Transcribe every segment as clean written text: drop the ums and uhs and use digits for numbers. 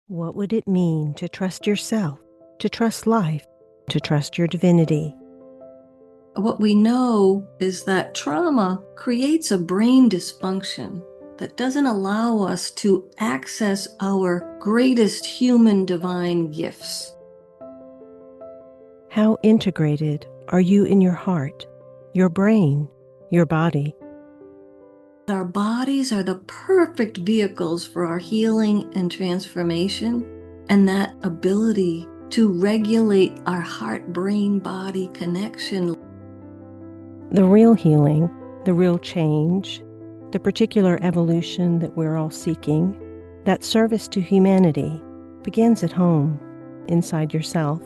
What would it mean to trust yourself, to trust life, to trust your divinity? What we know is that trauma creates a brain dysfunction that doesn't allow us to access our greatest human divine gifts. How integrated are you in your heart, your brain, your body? Our bodies are the perfect vehicles for our healing and transformation, and that ability to regulate our heart-brain-body connection. The real healing, the real change, the particular evolution that we're all seeking, that service to humanity, begins at home, inside yourself.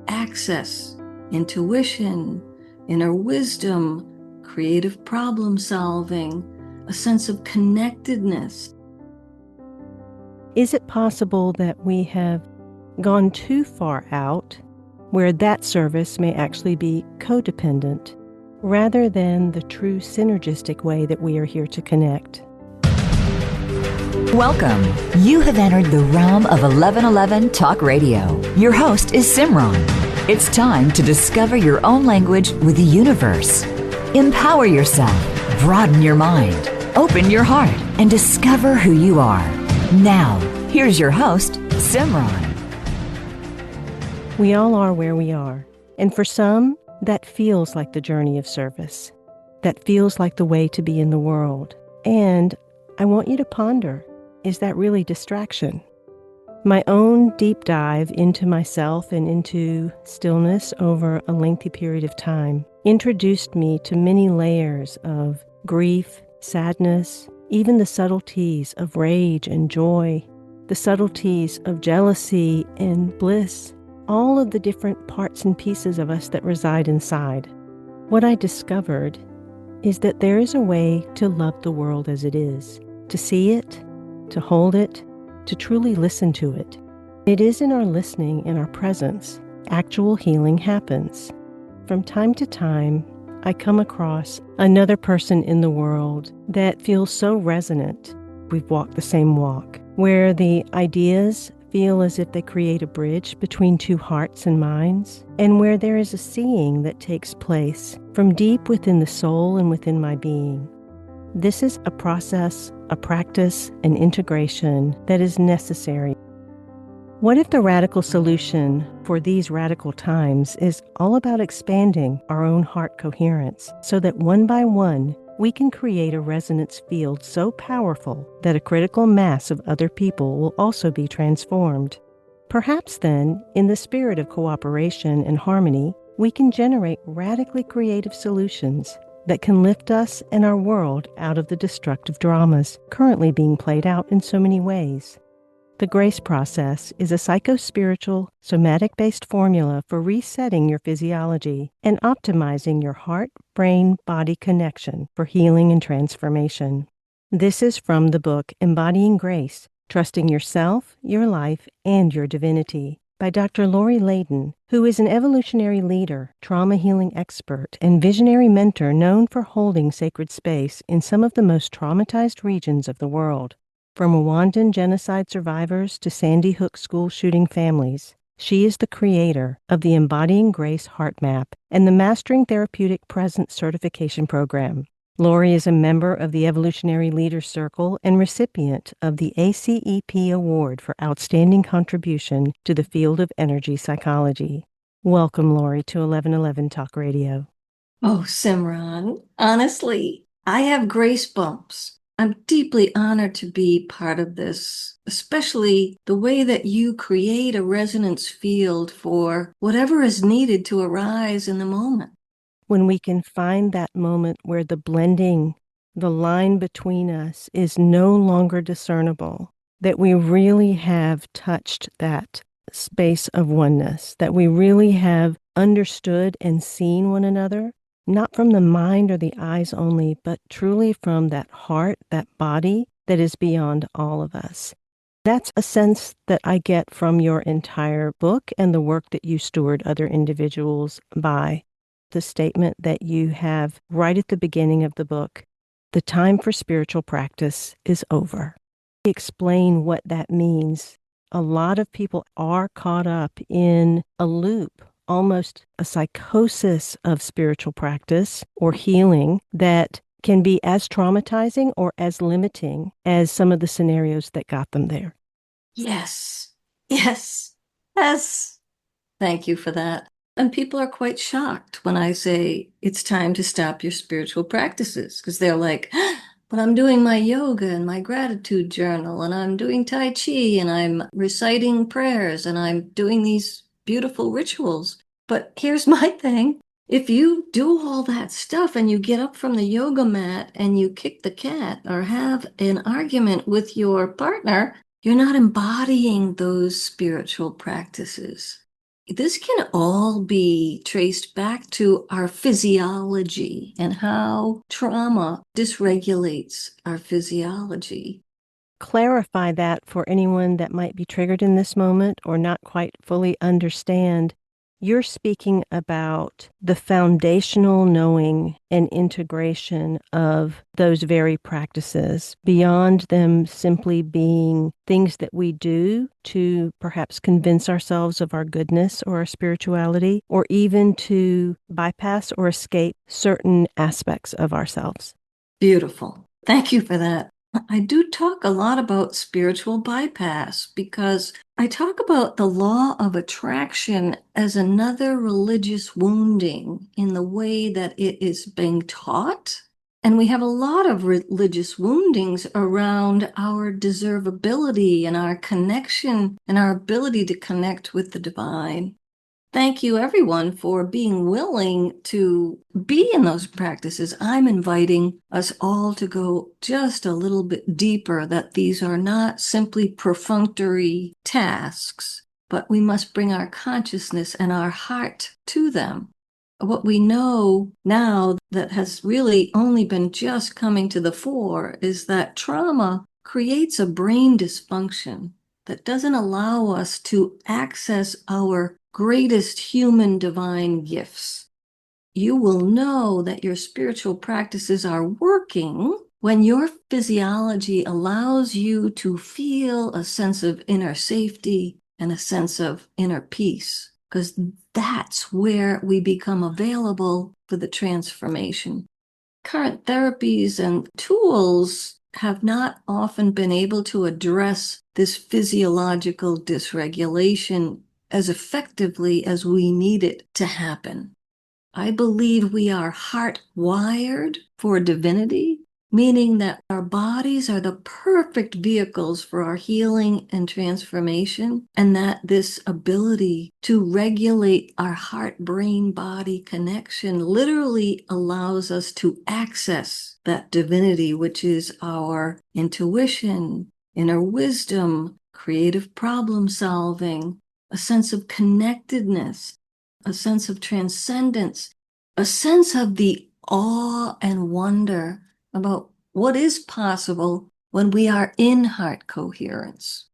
Access, intuition, inner wisdom, creative problem solving, a sense of connectedness. Is it possible that we have gone too far out where that service may actually be codependent rather than the true synergistic way that we are here to connect? Welcome. You have entered the realm of 1111 Talk Radio. Your host is Simran. It's time to discover your own language with the universe. Empower yourself, broaden your mind, open your heart, and discover who you are. Now, here's your host, Simran. We all are where we are, and for some, that feels like the journey of service. That feels like the way to be in the world. And I want you to ponder, is that really distraction? My own deep dive into myself and into stillness over a lengthy period of time introduced me to many layers of grief, sadness, even the subtleties of rage and joy, the subtleties of jealousy and bliss, all of the different parts and pieces of us that reside inside. What I discovered is that there is a way to love the world as it is, to see it, to hold it, to truly listen to it. It is in our listening, in our presence, actual healing happens. From time to time, I come across another person in the world that feels so resonant. We've walked the same walk, where the ideas feel as if they create a bridge between two hearts and minds, and where there is a seeing that takes place from deep within the soul and within my being. This is a process, a practice, an integration that is necessary. What if the radical solution for these radical times is all about expanding our own heart coherence so that one by one we can create a resonance field so powerful that a critical mass of other people will also be transformed? Perhaps then, in the spirit of cooperation and harmony, we can generate radically creative solutions that can lift us and our world out of the destructive dramas currently being played out in so many ways. The grace process is a psycho-spiritual, somatic-based formula for resetting your physiology and optimizing your heart-brain-body connection for healing and transformation. This is from the book Embodying Grace, Trusting Yourself, Your Life, and Your Divinity by Dr. Leyden, who is an evolutionary leader, trauma healing expert, and visionary mentor known for holding sacred space in some of the most traumatized regions of the world. From Rwandan genocide survivors to Sandy Hook school shooting families, she is the creator of the Embodying Grace HeartMap and the Mastering Therapeutic Presence Certification Program. Lori is a member of the Evolutionary Leaders Circle and recipient of the ACEP Award for Outstanding Contribution to the Field of Energy Psychology. Welcome, Lori, to 1111 Talk Radio. Oh, Simran, honestly, I have grace bumps. I'm deeply honored to be part of this, especially the way that you create a resonance field for whatever is needed to arise in the moment. When we can find that moment where the blending, the line between us is no longer discernible, that we really have touched that space of oneness, that we really have understood and seen one another, not from the mind or the eyes only, but truly from that heart, that body that is beyond all of us. That's a sense that I get from your entire book and the work that you steward other individuals by. The statement that you have right at the beginning of the book, the time for spiritual practice is over. explain what that means? A lot of people are caught up in a loop, almost a psychosis of spiritual practice or healing that can be as traumatizing or as limiting as some of the scenarios that got them there. Yes, yes, yes. Thank you for that. And people are quite shocked when I say it's time to stop your spiritual practices because they're like, but I'm doing my yoga and my gratitude journal and I'm doing Tai Chi and I'm reciting prayers and I'm doing these beautiful rituals. But here's my thing. If you do all that stuff and you get up from the yoga mat and you kick the cat or have an argument with your partner, you're not embodying those spiritual practices. This can all be traced back to our physiology and how trauma dysregulates our physiology. Clarify that for anyone that might be triggered in this moment or not quite fully understand. You're speaking about the foundational knowing and integration of those very practices beyond them simply being things that we do to perhaps convince ourselves of our goodness or our spirituality, or even to bypass or escape certain aspects of ourselves. Beautiful. Thank you for that. I do talk a lot about spiritual bypass because I talk about the law of attraction as another religious wounding in the way that it is being taught. And we have a lot of religious woundings around our deservability and our connection and our ability to connect with the divine. Thank you, everyone, for being willing to be in those practices. I'm inviting us all to go just a little bit deeper, that these are not simply perfunctory tasks, but we must bring our consciousness and our heart to them. What we know now that has really only been just coming to the fore is that trauma creates a brain dysfunction that doesn't allow us to access our greatest human divine gifts. You will know that your spiritual practices are working when your physiology allows you to feel a sense of inner safety and a sense of inner peace, because that's where we become available for the transformation. Current therapies and tools have not often been able to address this physiological dysregulation as effectively as we need it to happen. I believe we are heart-wired for divinity, meaning that our bodies are the perfect vehicles for our healing and transformation, and that this ability to regulate our heart-brain-body connection literally allows us to access that divinity, which is our intuition, inner wisdom, creative problem solving, a sense of connectedness, a sense of transcendence, a sense of the awe and wonder about what is possible when we are in heart coherence.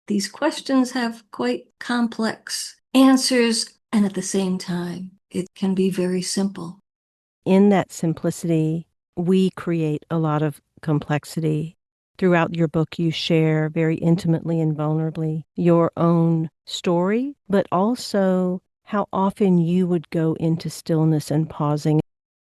These questions have quite complex answers, and at the same time, it can be very simple. In that simplicity, we create a lot of complexity. Throughout your book, you share very intimately and vulnerably your own story, but also how often you would go into stillness and pausing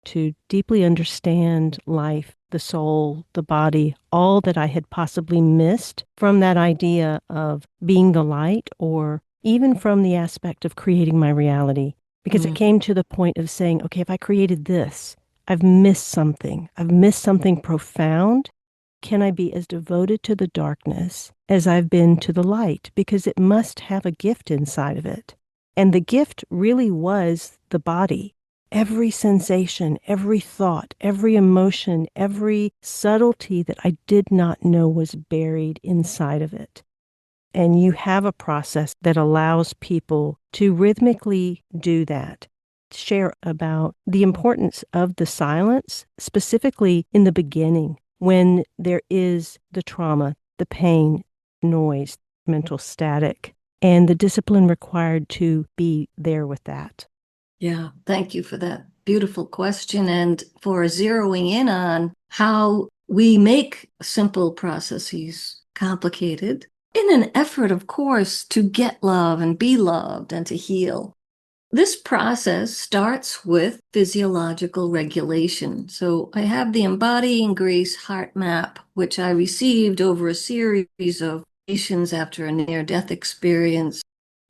to deeply understand life, the soul, the body, all that I had possibly missed from that idea of being the light, or even from the aspect of creating my reality. Because it came to the point of saying, okay, if I created this, I've missed something. I've missed something profound. Can I be as devoted to the darkness as I've been to the light? Because it must have a gift inside of it. And the gift really was the body. Every sensation, every thought, every emotion, every subtlety that I did not know was buried inside of it. And you have a process that allows people to rhythmically do that. Share about the importance of the silence, specifically in the beginning, when there is the trauma, the pain, noise, mental static, and the discipline required to be there with that. Yeah, thank you for that beautiful question and for zeroing in on how we make simple processes complicated, in an effort, of course, to get love and be loved and to heal. This process starts with physiological regulation. So I have the Embodying Grace HeartMap, which I received over a series of patients after a near-death experience.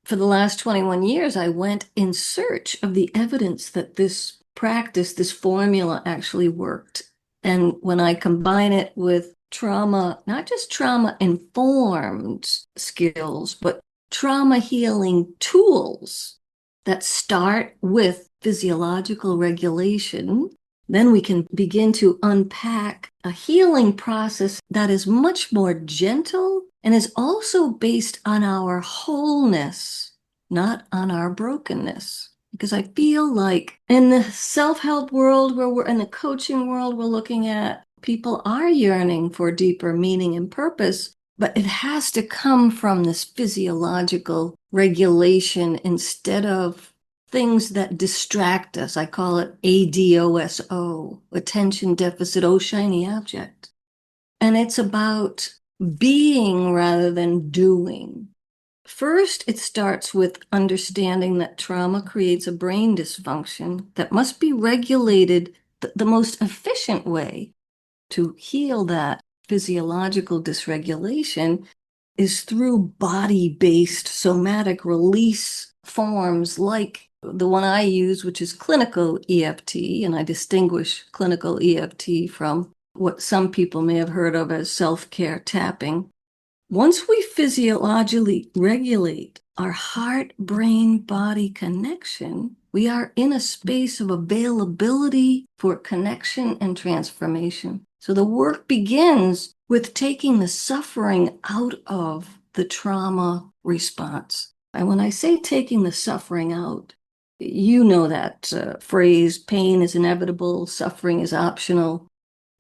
For the last 21 years, I went in search of the evidence that this practice, this formula actually worked. And when I combine it with trauma, not just trauma-informed skills, but trauma healing tools that start with physiological regulation, then we can begin to unpack a healing process that is much more gentle and is also based on our wholeness, not on our brokenness. Because I feel like in the self-help world, where we're in the coaching world, we're looking at people are yearning for deeper meaning and purpose, but it has to come from this physiological regulation instead of things that distract us. I call it ADOSO, attention deficit, oh shiny object. And it's about being rather than doing. First, it starts with understanding that trauma creates a brain dysfunction that must be regulated. The most efficient way to heal that physiological dysregulation is through body-based somatic release forms like the one I use, which is clinical EFT, and I distinguish clinical EFT from what some people may have heard of as self-care tapping. Once we physiologically regulate our heart-brain-body connection, we are in a space of availability for connection and transformation. So the work begins with taking the suffering out of the trauma response. And when I say taking the suffering out, you know that phrase, pain is inevitable, suffering is optional.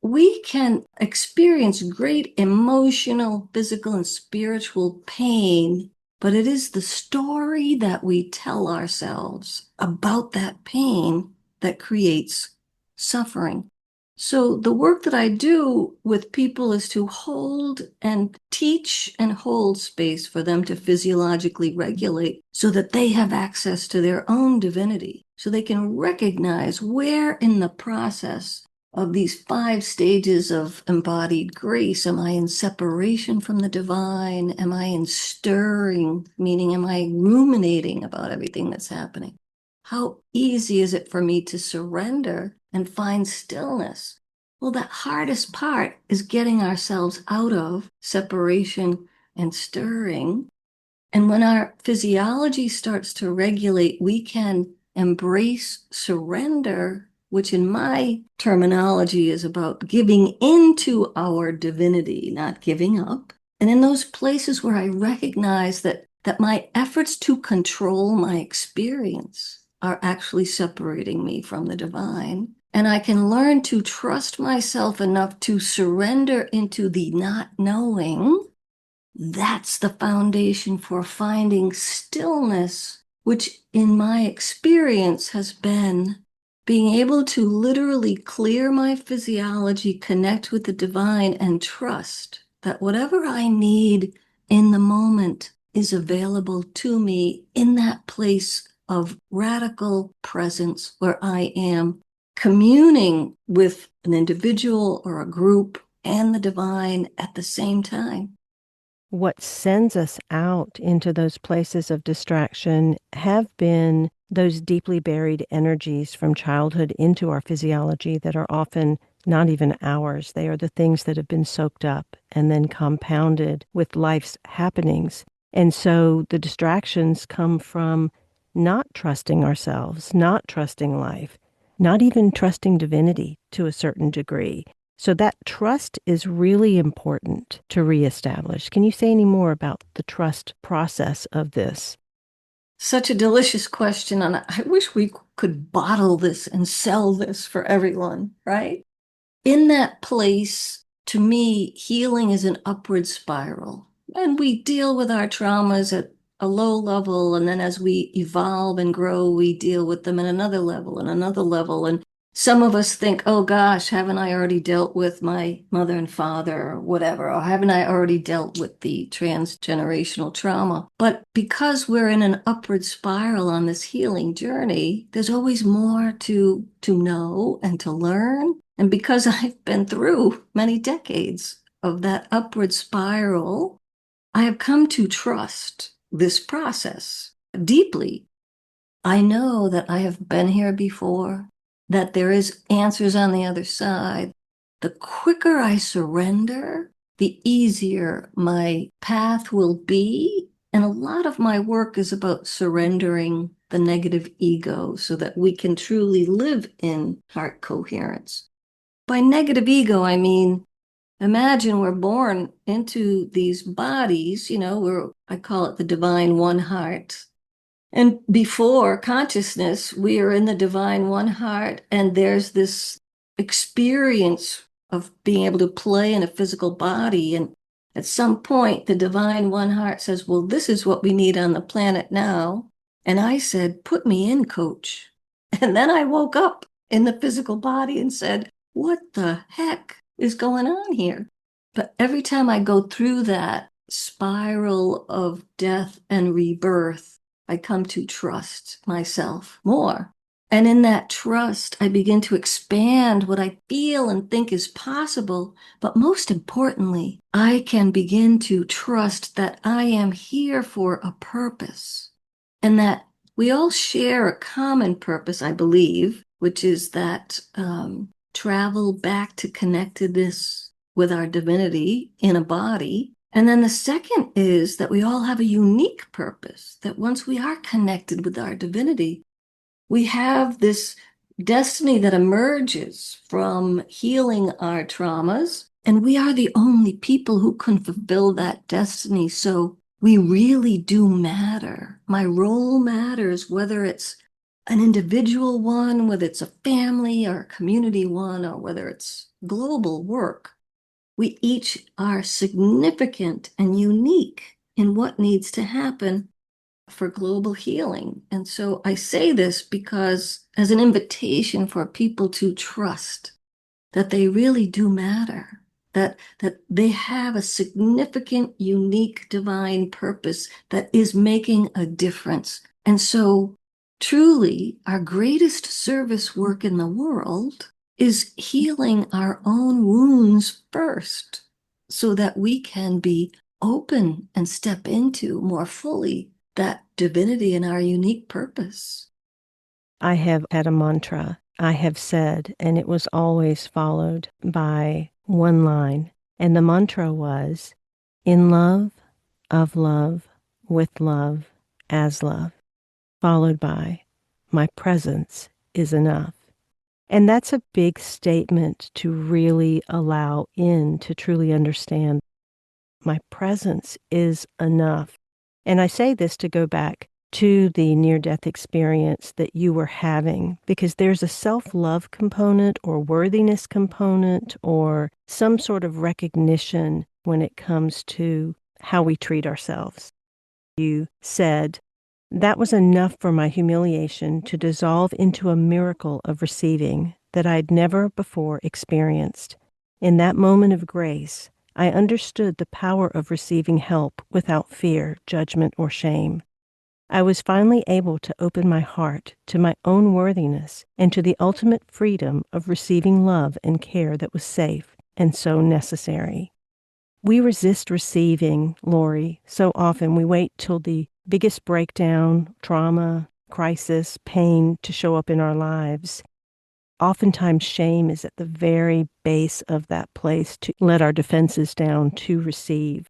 We can experience great emotional, physical, and spiritual pain, but it is the story that we tell ourselves about that pain that creates suffering. So the work that I do with people is to hold and teach and hold space for them to physiologically regulate so that they have access to their own divinity, so they can recognize where in the process of these 5 stages of embodied grace am I in separation from the divine? Am I in stirring, meaning am I ruminating about everything that's happening? How easy is it for me to surrender and find stillness? Well, the hardest part is getting ourselves out of separation and stirring. And when our physiology starts to regulate, we can embrace surrender, which in my terminology is about giving into our divinity, not giving up. And in those places where I recognize that my efforts to control my experience are actually separating me from the divine, and I can learn to trust myself enough to surrender into the not knowing, that's the foundation for finding stillness, which in my experience has been being able to literally clear my physiology, connect with the divine, and trust that whatever I need in the moment is available to me in that place of radical presence where I am communing with an individual or a group and the divine at the same time. What sends us out into those places of distraction have been those deeply buried energies from childhood into our physiology that are often not even ours. They are the things that have been soaked up and then compounded with life's happenings. And so the distractions come from not trusting ourselves, not trusting life, not even trusting divinity to a certain degree. So that trust is really important to reestablish. Can you say any more about the trust process of this? Such a delicious question, and I wish we could bottle this and sell this for everyone, right? In that place, to me, healing is an upward spiral. And we deal with our traumas at a low level, and then as we evolve and grow, we deal with them at another level and another level. And Some of us think, oh gosh, haven't I already dealt with my mother and father or whatever? Or haven't I already dealt with the transgenerational trauma? But because we're in an upward spiral on this healing journey, there's always more to know and to learn. And because I've been through many decades of that upward spiral, I have come to trust this process deeply. I know that I have been here before, that there is answers on the other side. The quicker I surrender, the easier my path will be. And a lot of my work is about surrendering the negative ego so that we can truly live in heart coherence. By negative ego, I mean, imagine we're born into these bodies, I call it the divine one heart. And before consciousness, we are in the divine one heart, and there's this experience of being able to play in a physical body. And at some point, the divine one heart says, well, this is what we need on the planet now. And I said, put me in, coach. And then I woke up in the physical body and said, what the heck is going on here? But every time I go through that spiral of death and rebirth, I come to trust myself more. And in that trust, I begin to expand what I feel and think is possible. But most importantly, I can begin to trust that I am here for a purpose and that we all share a common purpose, I believe, which is that travel back to connectedness with our divinity in a body. And then the second is that we all have a unique purpose, that once we are connected with our divinity, we have this destiny that emerges from healing our traumas, and we are the only people who can fulfill that destiny. So we really do matter. My role matters, whether it's an individual one, whether it's a family or a community one, or whether it's global work. We each are significant and unique in what needs to happen for global healing. And so I say this because as an invitation for people to trust that they really do matter, that they have a significant, unique, divine purpose that is making a difference. And so truly, our greatest service work in the world is healing our own wounds first so that we can be open and step into more fully that divinity and our unique purpose. I have had a mantra I have said, and it was always followed by one line. And the mantra was, in love, of love, with love, as love, followed by, my presence is enough. And that's a big statement to really allow in, to truly understand my presence is enough. And I say this to go back to the near-death experience that you were having, because there's a self-love component or worthiness component or some sort of recognition when it comes to how we treat ourselves. You said, that was enough for my humiliation to dissolve into a miracle of receiving that I'd never before experienced. In that moment of grace, I understood the power of receiving help without fear, judgment, or shame. I was finally able to open my heart to my own worthiness and to the ultimate freedom of receiving love and care that was safe and so necessary. We resist receiving, Lori. So often we wait till the biggest breakdown, trauma, crisis, pain to show up in our lives. Oftentimes shame is at the very base of that place to let our defenses down to receive.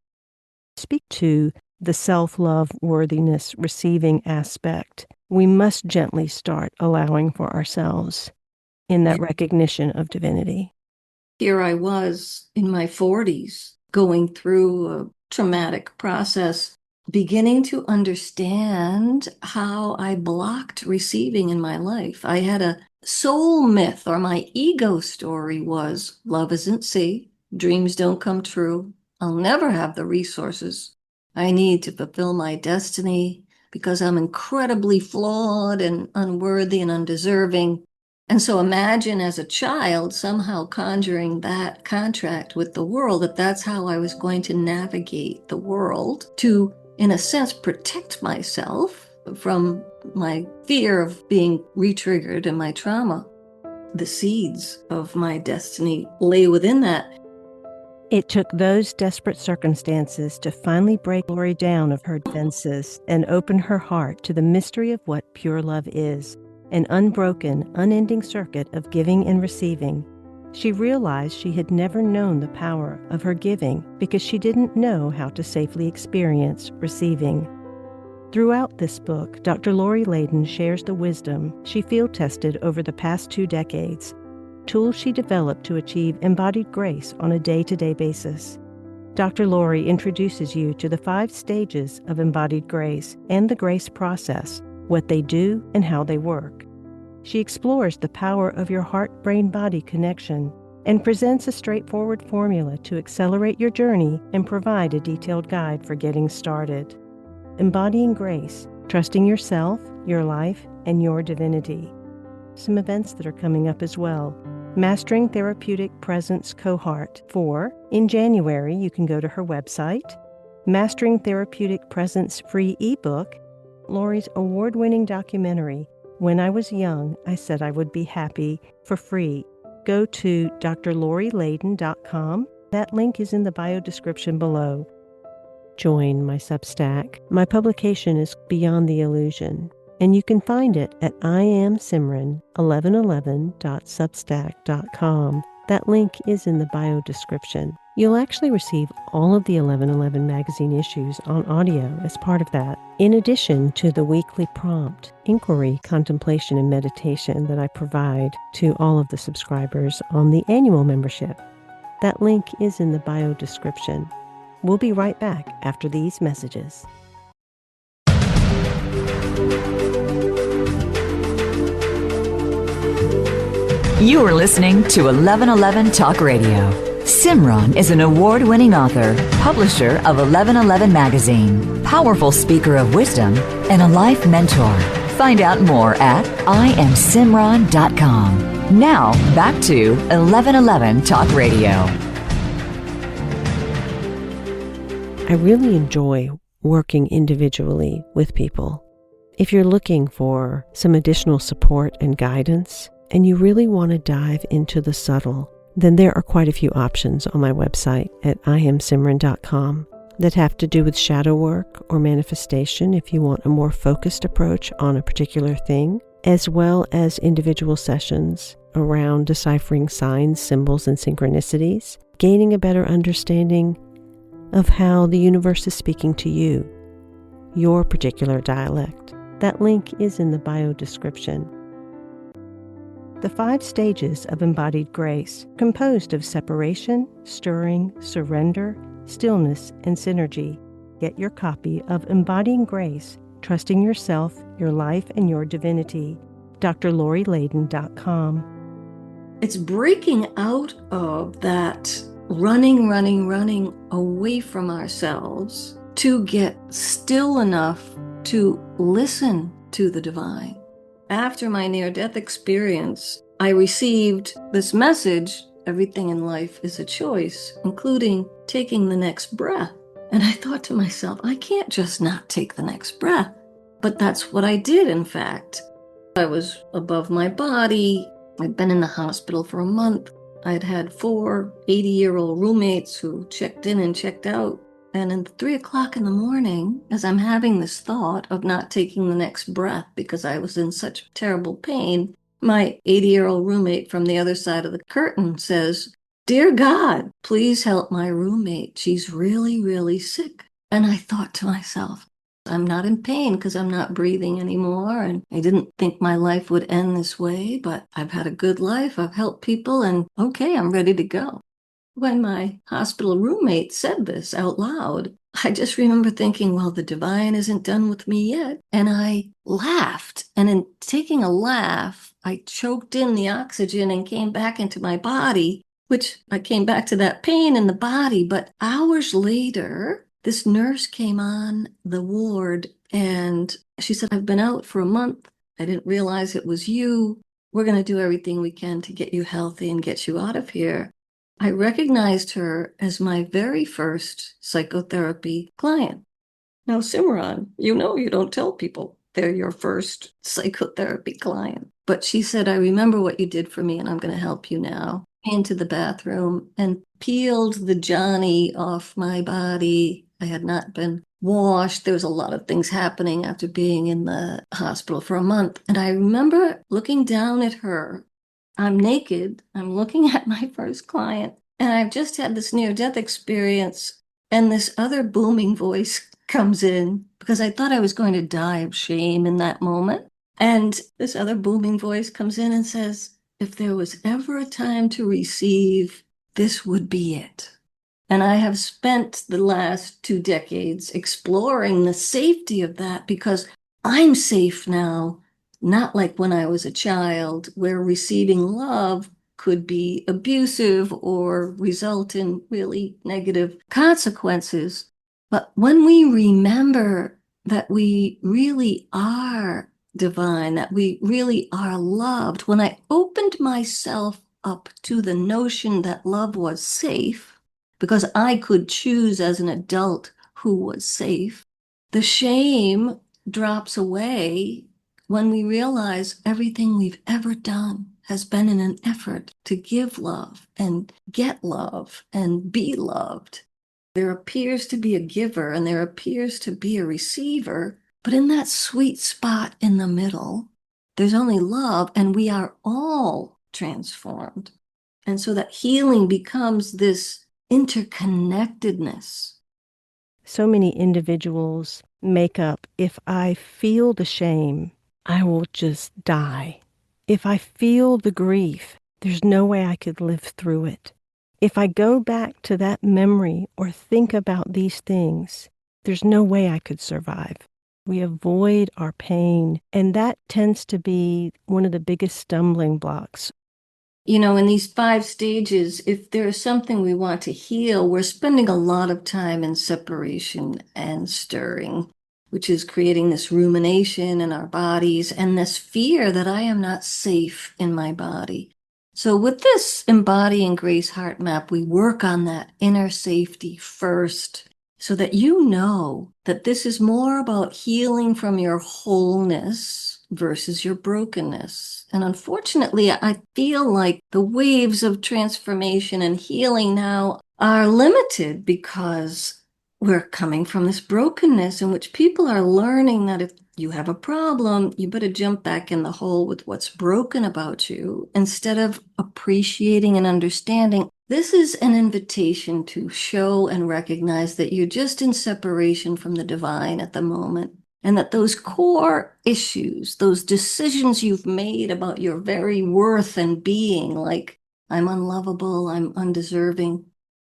Speak to the self-love, worthiness, receiving aspect. We must gently start allowing for ourselves in that recognition of divinity. Here I was in my 40s going through a traumatic process, beginning to understand how I blocked receiving in my life. I had a soul myth, or my ego story was, love isn't safe, dreams don't come true, I'll never have the resources I need to fulfill my destiny because I'm incredibly flawed and unworthy and undeserving. And so imagine as a child somehow conjuring that contract with the world, that that's how I was going to navigate the world to, in a sense, protect myself from my fear of being re-triggered and my trauma. The seeds of my destiny lay within that. It took those desperate circumstances to finally break Lori down of her defenses and open her heart to the mystery of what pure love is, an unbroken, unending circuit of giving and receiving. She realized she had never known the power of her giving because she didn't know how to safely experience receiving. Throughout this book, Dr. Lori Leyden shares the wisdom she field-tested over the past 2 decades, tools she developed to achieve embodied grace on a day-to-day basis. Dr. Lori introduces you to the 5 stages of embodied grace and the grace process, what they do and how they work. She explores the power of your heart-brain-body connection and presents a straightforward formula to accelerate your journey and provide a detailed guide for getting started. Embodying Grace, trusting yourself, your life, and your divinity. Some events that are coming up as well. Mastering Therapeutic Presence Cohort 4. In January, you can go to her website. Mastering Therapeutic Presence free ebook. Lori's award-winning documentary, When I Was Young, I Said I Would Be Happy, for free. Go to drlorileyden.com. That link is in the bio description below. Join my Substack. My publication is Beyond the Illusion, and you can find it at iamsimran1111.substack.com. That link is in the bio description. You'll actually receive all of the 1111 magazine issues on audio as part of that, in addition to the weekly prompt, inquiry, contemplation, and meditation that I provide to all of the subscribers on the annual membership. That link is in the bio description. We'll be right back after these messages. You are listening to 1111 Talk Radio. SIMRAN is an award-winning author, publisher of 1111 Magazine, powerful speaker of wisdom, and a life mentor. Find out more at iamsimran.com. Now, back to 1111 Talk Radio. I really enjoy working individually with people. If you're looking for some additional support and guidance, and you really want to dive into the subtle, then there are quite a few options on my website at iamsimran.com that have to do with shadow work or manifestation if you want a more focused approach on a particular thing, as well as individual sessions around deciphering signs, symbols, and synchronicities, gaining a better understanding of how the universe is speaking to you, your particular dialect. That link is in the bio description. The 5 stages of embodied grace, composed of separation, stirring, surrender, stillness, and synergy. Get your copy of Embodying Grace, Trusting Yourself, Your Life, and Your Divinity. drlorileyden.com. It's breaking out of that running away from ourselves to get still enough to listen to the divine. After my near-death experience, I received this message: everything in life is a choice, including taking the next breath. And I thought to myself, I can't just not take the next breath. But that's what I did, in fact. I was above my body. I'd been in the hospital for a month. I'd had 4 80-year-old roommates who checked in and checked out. And at 3 o'clock in the morning, as I'm having this thought of not taking the next breath because I was in such terrible pain, my 80-year-old roommate from the other side of the curtain says, "Dear God, please help my roommate. She's really, really sick." And I thought to myself, I'm not in pain because I'm not breathing anymore. And I didn't think my life would end this way, but I've had a good life. I've helped people, and okay, I'm ready to go. When my hospital roommate said this out loud, I just remember thinking, well, the divine isn't done with me yet. And I laughed. And in taking a laugh, I choked in the oxygen and came back into my body, which I came back to that pain in the body. But hours later, this nurse came on the ward and she said, "I've been out for a month. I didn't realize it was you. we're going to do everything we can to get you healthy and get you out of here. I recognized her as my very first psychotherapy client. Now, Simran, you know you don't tell people they're your first psychotherapy client. But she said, I remember what you did for me and I'm going to help you now. Into the bathroom and peeled the Johnny off my body. I had not been washed. There was a lot of things happening after being in the hospital for a month. And I remember looking down at her. I'm naked. I'm looking at my first client. And I've just had this near-death experience. And this other booming voice comes in because I thought I was going to die of shame in that moment. And this other booming voice comes in and says, if there was ever a time to receive, this would be it. And I have spent the last 2 decades exploring the safety of that because I'm safe now, not like when I was a child, where receiving love could be abusive or result in really negative consequences. But when we remember that we really are divine, that we really are loved, when I opened myself up to the notion that love was safe, because I could choose as an adult who was safe, the shame drops away when we realize everything we've ever done has been in an effort to give love and get love and be loved. There appears to be a giver and there appears to be a receiver, but in that sweet spot in the middle, there's only love and we are all transformed. And so that healing becomes this interconnectedness. So many individuals make up, if I feel the shame, I will just die. If I feel the grief, there's no way I could live through it. If I go back to that memory or think about these things, there's no way I could survive. We avoid our pain, and that tends to be one of the biggest stumbling blocks. You know, in these 5 stages, if there's something we want to heal, we're spending a lot of time in separation and stirring, which is creating this rumination in our bodies and this fear that I am not safe in my body. So with this Embodying Grace HeartMap, we work on that inner safety first so that you know that this is more about healing from your wholeness versus your brokenness. And unfortunately, I feel like the waves of transformation and healing now are limited because we're coming from this brokenness in which people are learning that if you have a problem, you better jump back in the hole with what's broken about you instead of appreciating and understanding. This is an invitation to show and recognize that you're just in separation from the divine at the moment, and that those core issues, those decisions you've made about your very worth and being, like I'm unlovable, I'm undeserving,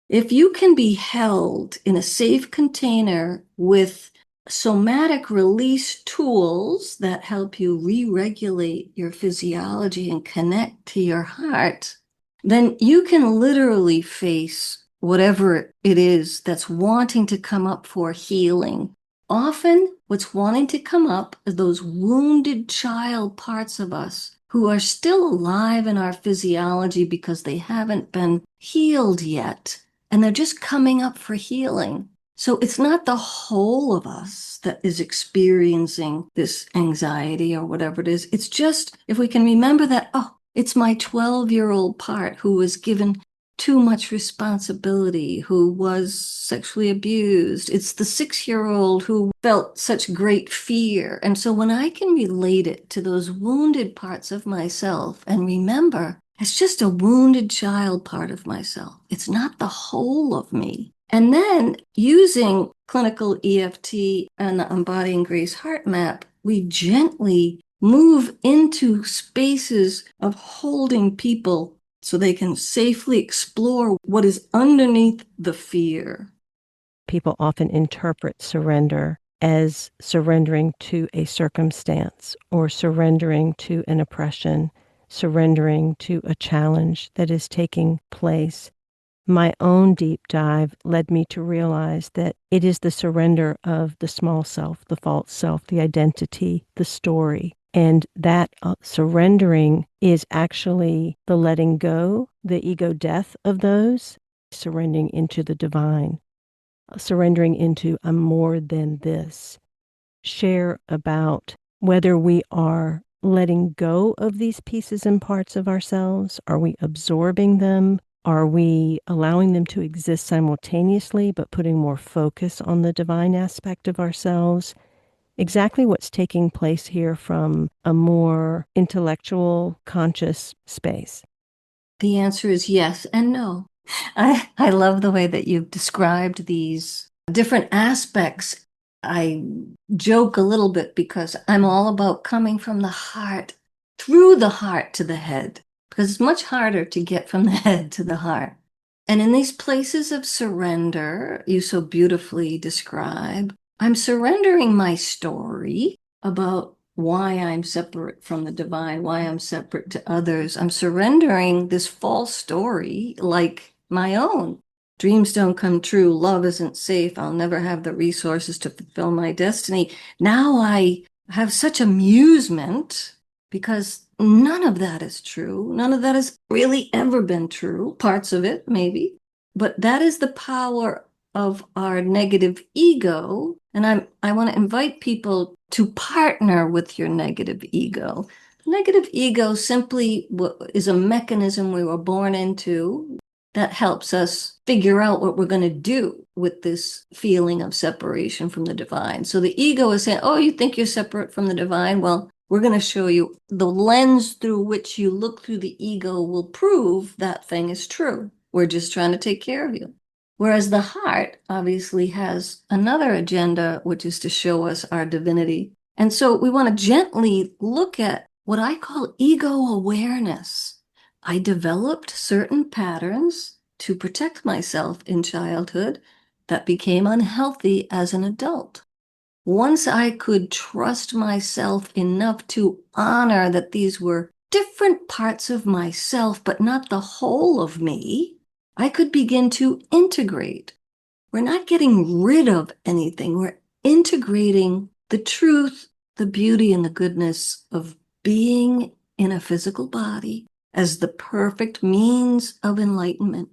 if you can be held in a safe container with somatic release tools that help you re-regulate your physiology and connect to your heart, then you can literally face whatever it is that's wanting to come up for healing. Often, what's wanting to come up are those wounded child parts of us who are still alive in our physiology because they haven't been healed yet, and they're just coming up for healing. So it's not the whole of us that is experiencing this anxiety or whatever it is. It's just if we can remember that, oh, it's my 12-year-old part who was given too much responsibility, who was sexually abused. It's the 6-year-old who felt such great fear. And so when I can relate it to those wounded parts of myself and remember, it's just a wounded child part of myself. It's not the whole of me. And then using clinical EFT and the Embodying Grace HeartMap, we gently move into spaces of holding people so they can safely explore what is underneath the fear. People often interpret surrender as surrendering to a circumstance or surrendering to an oppression, surrendering to a challenge that is taking place. My own deep dive led me to realize that it is the surrender of the small self, the false self, the identity, the story And that surrendering is actually the letting go, the ego death of those, surrendering into the divine, surrendering into a more than this. Share about whether we are letting go of these pieces and parts of ourselves. Are we absorbing them? Are we allowing them to exist simultaneously, but putting more focus on the divine aspect of ourselves? Exactly what's taking place here from a more intellectual, conscious space. The answer is yes and no. I love the way that you've described these different aspects. I joke a little bit because I'm all about coming from the heart, through the heart to the head, because it's much harder to get from the head to the heart. And in these places of surrender, you so beautifully describe, I'm surrendering my story about why I'm separate from the divine, why I'm separate to others. I'm surrendering this false story like my own. Dreams don't come true. Love isn't safe. I'll never have the resources to fulfill my destiny. Now I have such amusement because none of that is true. None of that has really ever been true. Parts of it, maybe. But that is the power of our negative ego. And I want to invite people to partner with your negative ego. Negative ego simply is a mechanism we were born into that helps us figure out what we're going to do with this feeling of separation from the divine. So the ego is saying, oh, you think you're separate from the divine? Well, we're going to show you the lens through which you look through the ego will prove that thing is true. We're just trying to take care of you. Whereas the heart obviously has another agenda, which is to show us our divinity. And so we want to gently look at what I call ego awareness. I developed certain patterns to protect myself in childhood that became unhealthy as an adult. Once I could trust myself enough to honor that these were different parts of myself, but not the whole of me, I could begin to integrate. We're not getting rid of anything. We're integrating the truth, the beauty, and the goodness of being in a physical body as the perfect means of enlightenment.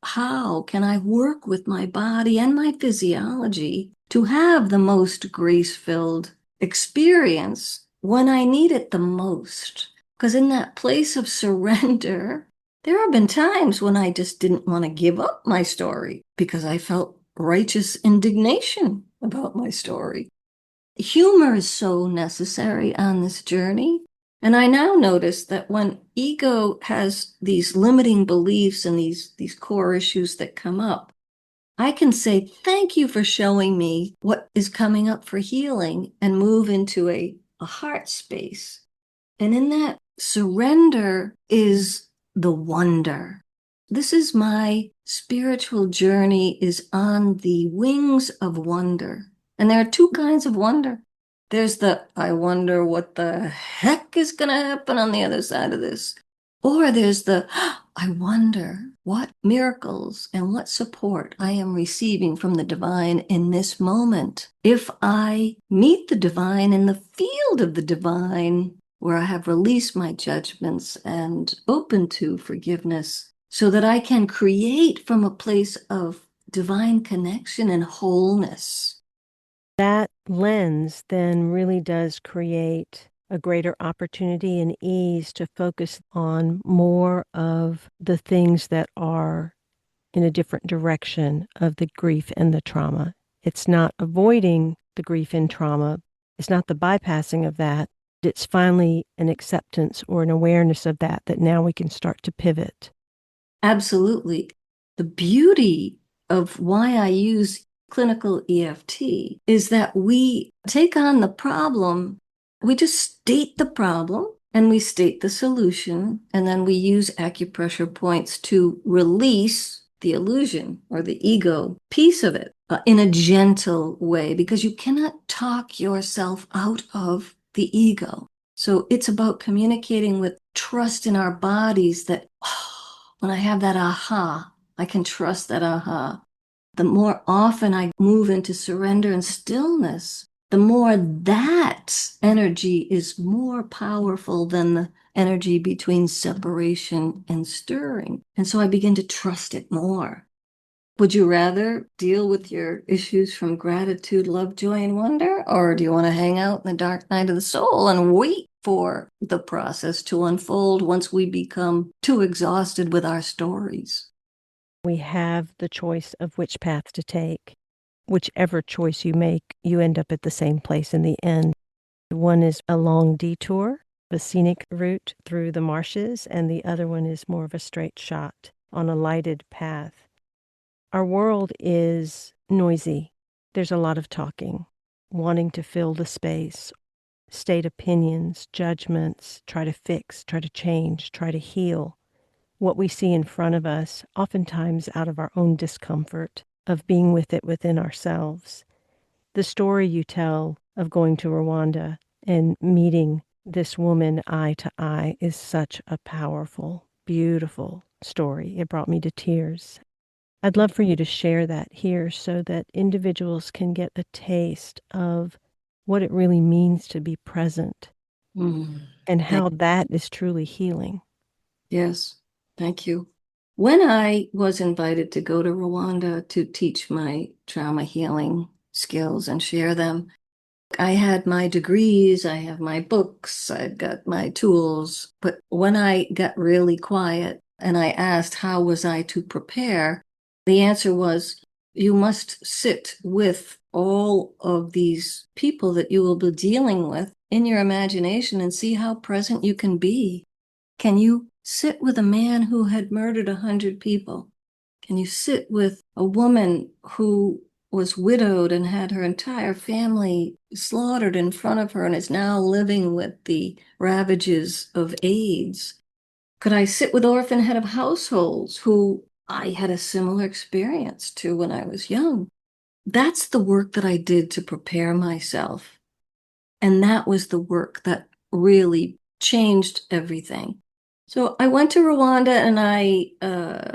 How can I work with my body and my physiology to have the most grace-filled experience when I need it the most? Because in that place of surrender, there have been times when I just didn't want to give up my story because I felt righteous indignation about my story. Humor is so necessary on this journey. And I now notice that when ego has these limiting beliefs and these core issues that come up, I can say, thank you for showing me what is coming up for healing and move into a heart space. And in that surrender is the wonder. This is my spiritual journey is on the wings of wonder. And there are two kinds of wonder. There's the, I wonder what the heck is going to happen on the other side of this. Or there's the, I wonder what miracles and what support I am receiving from the divine in this moment. If I meet the divine in the field of the divine, where I have released my judgments and open to forgiveness, so that I can create from a place of divine connection and wholeness. That lens then really does create a greater opportunity and ease to focus on more of the things that are in a different direction of the grief and the trauma. It's not avoiding the grief and trauma. It's not the bypassing of that. It's finally an acceptance or an awareness of that now we can start to pivot. Absolutely. The beauty of why I use clinical EFT is that we take on the problem, we just state the problem and we state the solution, and then we use acupressure points to release the illusion or the ego piece of it in a gentle way, because you cannot talk yourself out of the ego. So it's about communicating with trust in our bodies that, when I have that aha, I can trust that aha. The more often I move into surrender and stillness, the more that energy is more powerful than the energy between separation and stirring. And so I begin to trust it more. Would you rather deal with your issues from gratitude, love, joy, and wonder? Or do you want to hang out in the dark night of the soul and wait for the process to unfold once we become too exhausted with our stories? We have the choice of which path to take. Whichever choice you make, you end up at the same place in the end. One is a long detour, a scenic route through the marshes, and the other one is more of a straight shot on a lighted path. Our world is noisy. There's a lot of talking, wanting to fill the space, state opinions, judgments, try to fix, try to change, try to heal. What we see in front of us, oftentimes out of our own discomfort of being with it within ourselves. The story you tell of going to Rwanda and meeting this woman eye to eye is such a powerful, beautiful story. It brought me to tears. I'd love for you to share that here so that individuals can get a taste of what it really means to be present and how that is truly healing. Yes, thank you. When I was invited to go to Rwanda to teach my trauma healing skills and share them, I had my degrees, I have my books, I've got my tools. But when I got really quiet and I asked how was I to prepare, the answer was, you must sit with all of these people that you will be dealing with in your imagination and see how present you can be. Can you sit with a man who had murdered 100 people? Can you sit with a woman who was widowed and had her entire family slaughtered in front of her and is now living with the ravages of AIDS? Could I sit with orphan head of households who I had a similar experience to when I was young? That's the work that I did to prepare myself. And that was the work that really changed everything. So I went to Rwanda and I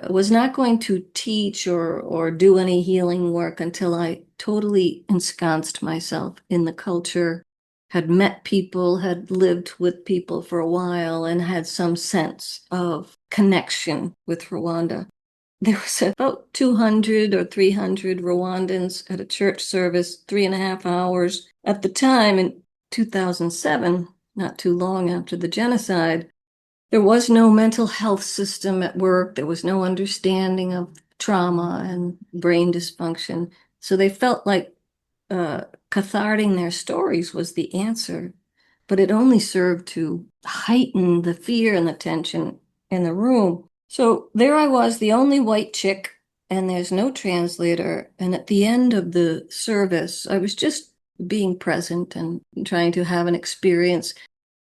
was not going to teach or do any healing work until I totally ensconced myself in the culture, had met people, had lived with people for a while, and had some sense of connection with Rwanda. There was about 200 or 300 Rwandans at a church service, 3.5 hours. At the time, in 2007, not too long after the genocide, there was no mental health system at work. There was no understanding of trauma and brain dysfunction. So they felt like catharting their stories was the answer, but it only served to heighten the fear and the tension in the room. So there I was, the only white chick, and there's no translator. And at the end of the service, I was just being present and trying to have an experience.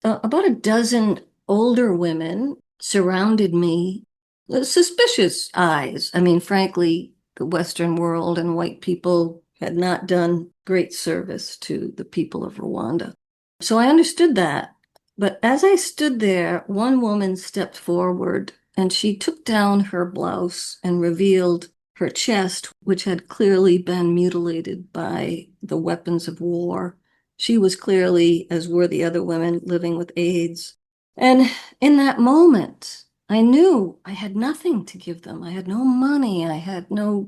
About a dozen older women surrounded me with suspicious eyes. I mean, frankly, the Western world and white people had not done great service to the people of Rwanda. So I understood that. But as I stood there, one woman stepped forward and she took down her blouse and revealed her chest, which had clearly been mutilated by the weapons of war. She was clearly, as were the other women, living with AIDS. And in that moment, I knew I had nothing to give them. I had no money. I had no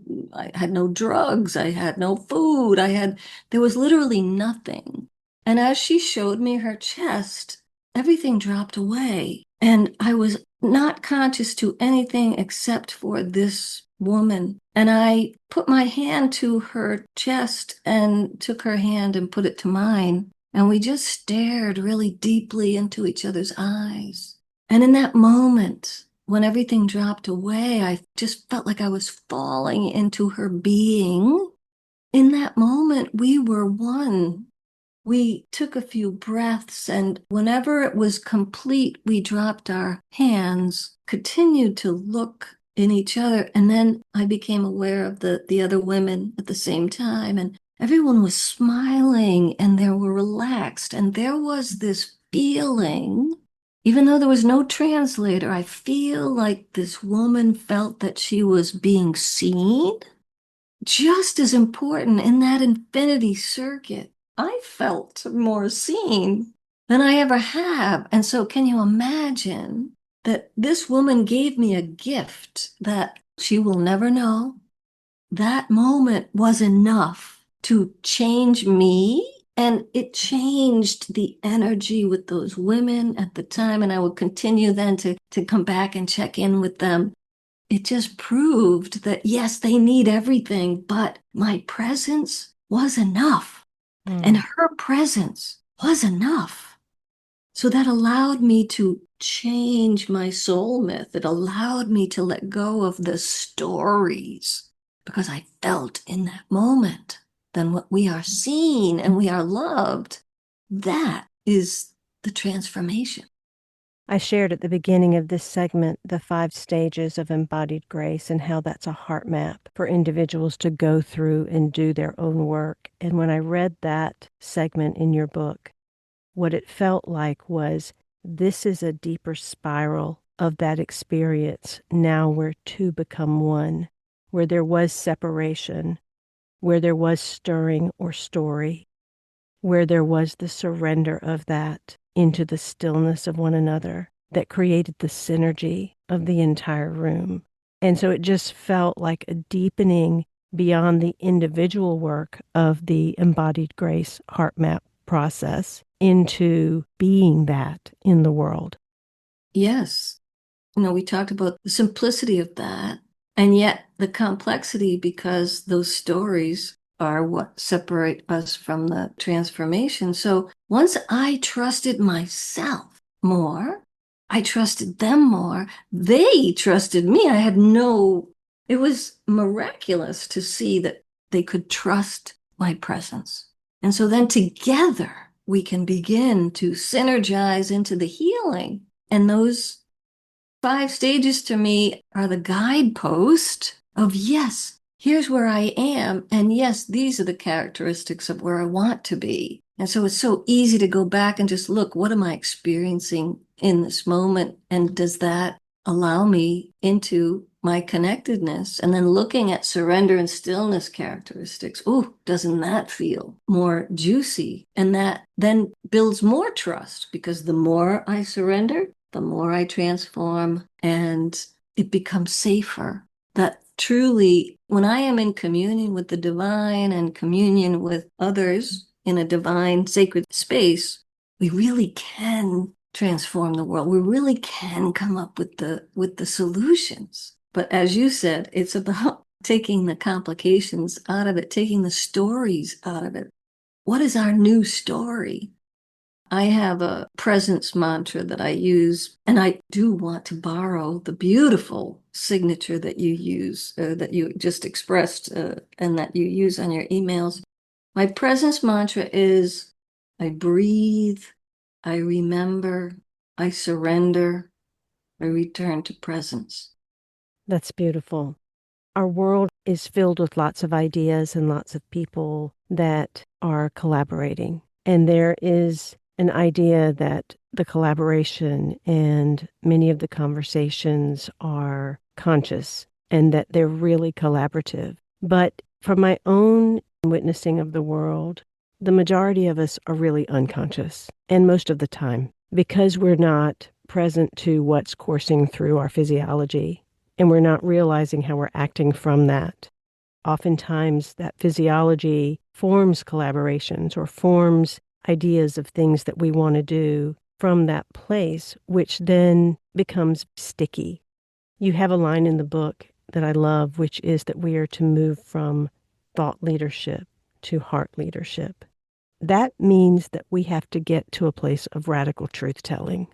drugs. I had no food. There was literally nothing. And as she showed me her chest, everything dropped away. And I was not conscious to anything except for this woman. And I put my hand to her chest and took her hand and put it to mine. And we just stared really deeply into each other's eyes. And in that moment, when everything dropped away, I just felt like I was falling into her being. In that moment, we were one. We took a few breaths, and whenever it was complete, we dropped our hands, continued to look in each other, and then I became aware of the other women at the same time, and everyone was smiling, and they were relaxed, and there was this feeling, even though there was no translator, I feel like this woman felt that she was being seen. Just as important in that infinity circuit, I felt more seen than I ever have. And so can you imagine that this woman gave me a gift that she will never know? That moment was enough to change me. And it changed the energy with those women at the time. And I would continue then to come back and check in with them. It just proved that, yes, they need everything, but my presence was enough. And her presence was enough. So that allowed me to change my soul myth. It allowed me to let go of the stories because I felt in that moment then what we are seen and we are loved. That is the transformation. I shared at the beginning of this segment the 5 stages of embodied grace and how that's a heart map for individuals to go through and do their own work. And when I read that segment in your book, what it felt like was this is a deeper spiral of that experience now where two become one, where there was separation, where there was stirring or story, where there was the surrender of that into the stillness of one another that created the synergy of the entire room. And so it just felt like a deepening beyond the individual work of the embodied grace heart map process into being that in the world. Yes. We talked about the simplicity of that, and yet the complexity, because those stories are what separate us from the transformation. So once I trusted myself more, I trusted them more, they trusted me. It was miraculous to see that they could trust my presence. And so then together we can begin to synergize into the healing. And those 5 stages to me are the guidepost of, yes, here's where I am. And yes, these are the characteristics of where I want to be. And so it's so easy to go back and just look, what am I experiencing in this moment? And does that allow me into my connectedness? And then looking at surrender and stillness characteristics. Ooh, doesn't that feel more juicy? And that then builds more trust, because the more I surrender, the more I transform, and it becomes safer. That truly, when I am in communion with the divine and communion with others in a divine sacred space, we really can transform the world. We really can come up with the solutions. But as you said, it's about taking the complications out of it, taking the stories out of it. What is our new story? I have a presence mantra that I use, and I do want to borrow the beautiful signature that you use, that you just expressed, and that you use on your emails. My presence mantra is, I breathe, I remember, I surrender, I return to presence. That's beautiful. Our world is filled with lots of ideas and lots of people that are collaborating. And there is an idea that the collaboration and many of the conversations are conscious and that they're really collaborative. But from my own witnessing of the world, the majority of us are really unconscious, and most of the time, because we're not present to what's coursing through our physiology, and we're not realizing how we're acting from that. Oftentimes, that physiology forms collaborations or forms ideas of things that we want to do from that place, which then becomes sticky. You have a line in the book that I love, which is that we are to move from thought leadership to heart leadership. That means that we have to get to a place of radical truth-telling,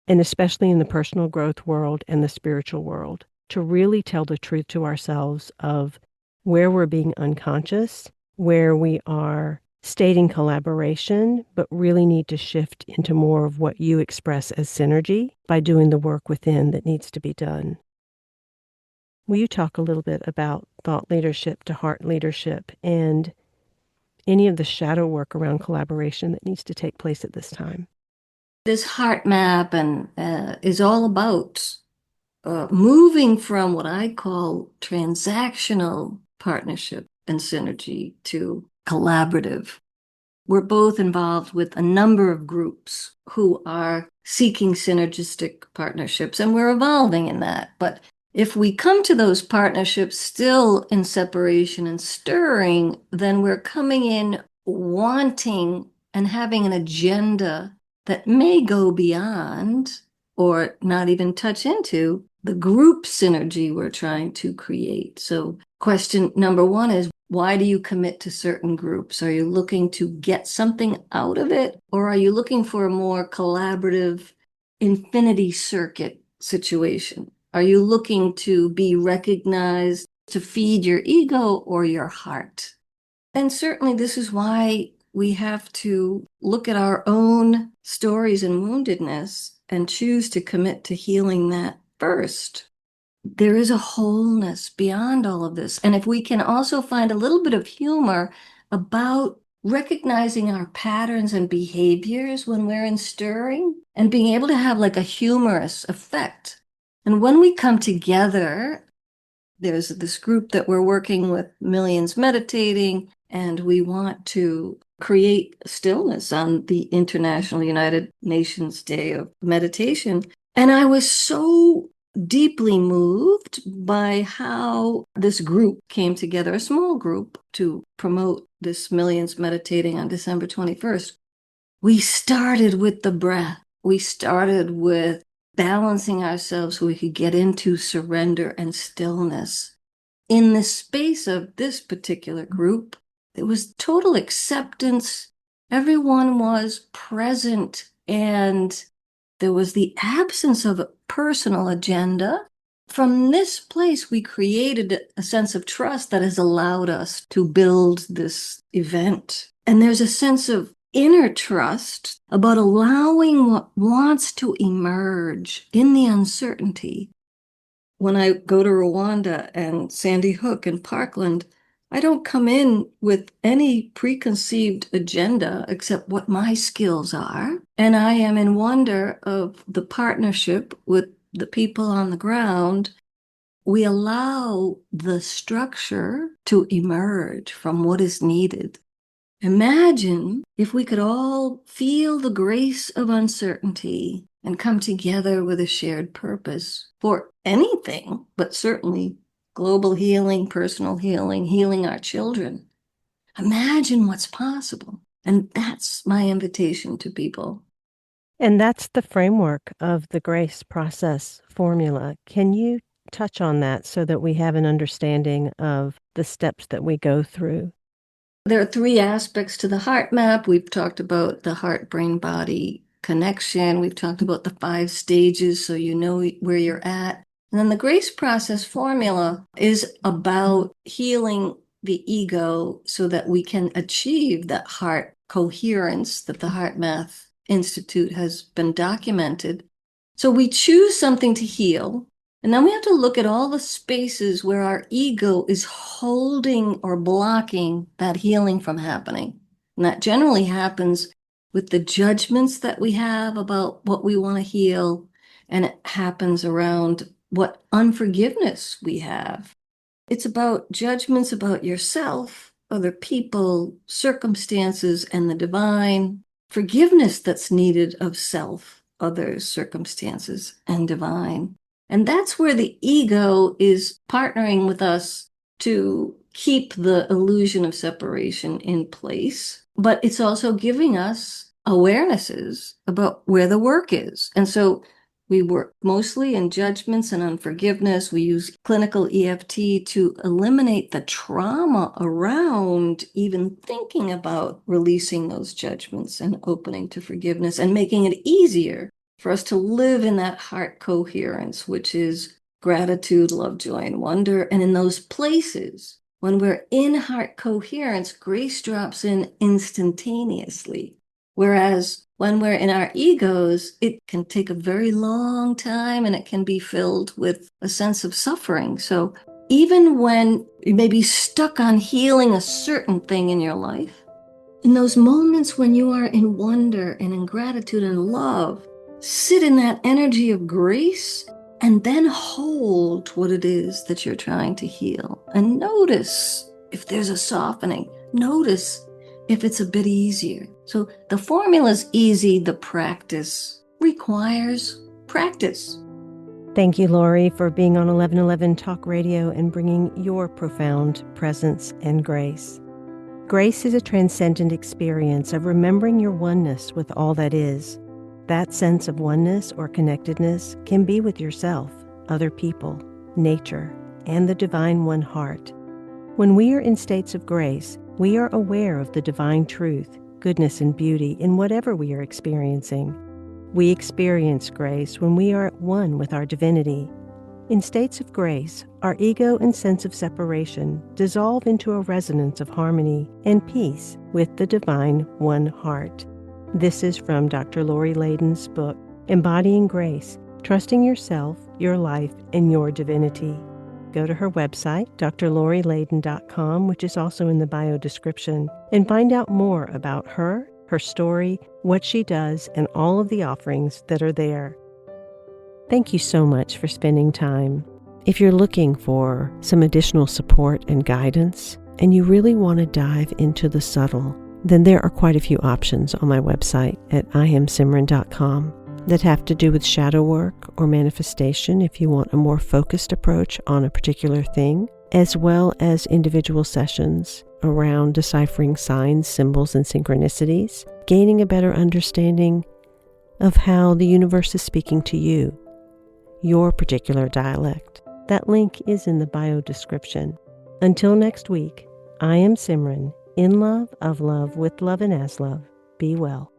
and especially in the personal growth world and the spiritual world, to really tell the truth to ourselves of where we're being unconscious, where we are stating collaboration, but really need to shift into more of what you express as synergy by doing the work within that needs to be done. Will you talk a little bit about thought leadership to heart leadership and any of the shadow work around collaboration that needs to take place at this time? This heart map is all about moving from what I call transactional partnership and synergy to collaborative. we're both involved with a number of groups who are seeking synergistic partnerships, and we're evolving in that. But if we come to those partnerships still in separation and stirring, then we're coming in wanting and having an agenda that may go beyond or not even touch into the group synergy we're trying to create. So question number one is, why do you commit to certain groups? Are you looking to get something out of it, or are you looking for a more collaborative infinity circuit situation? Are you looking to be recognized to feed your ego or your heart? And certainly this is why we have to look at our own stories and woundedness and choose to commit to healing that first. There is a wholeness beyond all of this. And if we can also find a little bit of humor about recognizing our patterns and behaviors when we're in stirring and being able to have like a humorous effect. And when we come together, there's this group that we're working with, Millions Meditating, and we want to create stillness on the International United Nations Day of Meditation. And I was so deeply moved by how this group came together, a small group, to promote this Millions Meditating on December 21st. We started with the breath. We started with balancing ourselves so we could get into surrender and stillness. In the space of this particular group, there was total acceptance. Everyone was present, and there was the absence of a personal agenda. From this place, we created a sense of trust that has allowed us to build this event. And there's a sense of inner trust about allowing what wants to emerge in the uncertainty. When I go to Rwanda and Sandy Hook and Parkland, I don't come in with any preconceived agenda except what my skills are. And I am in wonder of the partnership with the people on the ground. We allow the structure to emerge from what is needed. Imagine if we could all feel the grace of uncertainty and come together with a shared purpose for anything, but certainly global healing, personal healing, healing our children. Imagine what's possible. And that's my invitation to people. And that's the framework of the grace process formula. Can you touch on that so that we have an understanding of the steps that we go through? There are 3 aspects to the HeartMap. We've talked about the heart-brain-body connection. We've talked about the 5 stages so you know where you're at. And then the grace process formula is about healing the ego so that we can achieve that heart coherence that the HeartMath Institute has been documented. So we choose something to heal, and then we have to look at all the spaces where our ego is holding or blocking that healing from happening. And that generally happens with the judgments that we have about what we want to heal, and it happens around what unforgiveness we have. It's about judgments about yourself, other people, circumstances, and the divine. Forgiveness that's needed of self, others, circumstances, and divine. And that's where the ego is partnering with us to keep the illusion of separation in place. But it's also giving us awarenesses about where the work is. And so we work mostly in judgments and unforgiveness. We use clinical EFT to eliminate the trauma around even thinking about releasing those judgments and opening to forgiveness and making it easier for us to live in that heart coherence, which is gratitude, love, joy, and wonder. And in those places, when we're in heart coherence, grace drops in instantaneously. Whereas when we're in our egos, it can take a very long time and it can be filled with a sense of suffering. So even when you may be stuck on healing a certain thing in your life, in those moments when you are in wonder and in gratitude and love, sit in that energy of grace and then hold what it is that you're trying to heal. And notice if there's a softening. Notice if it's a bit easier. So the formula's easy, the practice requires practice. Thank you, Lori, for being on 1111 Talk Radio and bringing your profound presence and grace. Grace is a transcendent experience of remembering your oneness with all that is. That sense of oneness or connectedness can be with yourself, other people, nature, and the divine one heart. When we are in states of grace, we are aware of the divine truth, goodness, and beauty in whatever we are experiencing. We experience grace when we are at one with our divinity. In states of grace, our ego and sense of separation dissolve into a resonance of harmony and peace with the divine one heart. This is from Dr. Lori Leyden's book, Embodying Grace, Trusting Yourself, Your Life, and Your Divinity. Go to her website, drlorileyden.com, which is also in the bio description, and find out more about her story, what she does, and all of the offerings that are there. Thank you so much for spending time. If you're looking for some additional support and guidance, and you really want to dive into the subtle, then there are quite a few options on my website at iamsimran.com that have to do with shadow work or manifestation if you want a more focused approach on a particular thing, as well as individual sessions around deciphering signs, symbols, and synchronicities, gaining a better understanding of how the universe is speaking to you, your particular dialect. That link is in the bio description. Until next week, I am Simran, in love, of love, with love, and as love. Be well.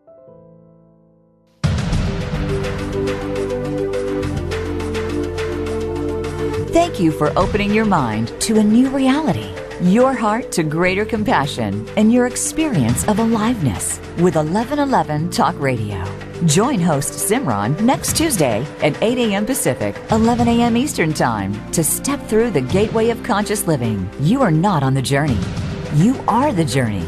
Thank you for opening your mind to a new reality, your heart to greater compassion, and your experience of aliveness with 1111 Talk Radio. Join host Simran next Tuesday at 8 a.m. Pacific, 11 a.m. Eastern Time to step through the gateway of conscious living. You are not on the journey. You are the journey.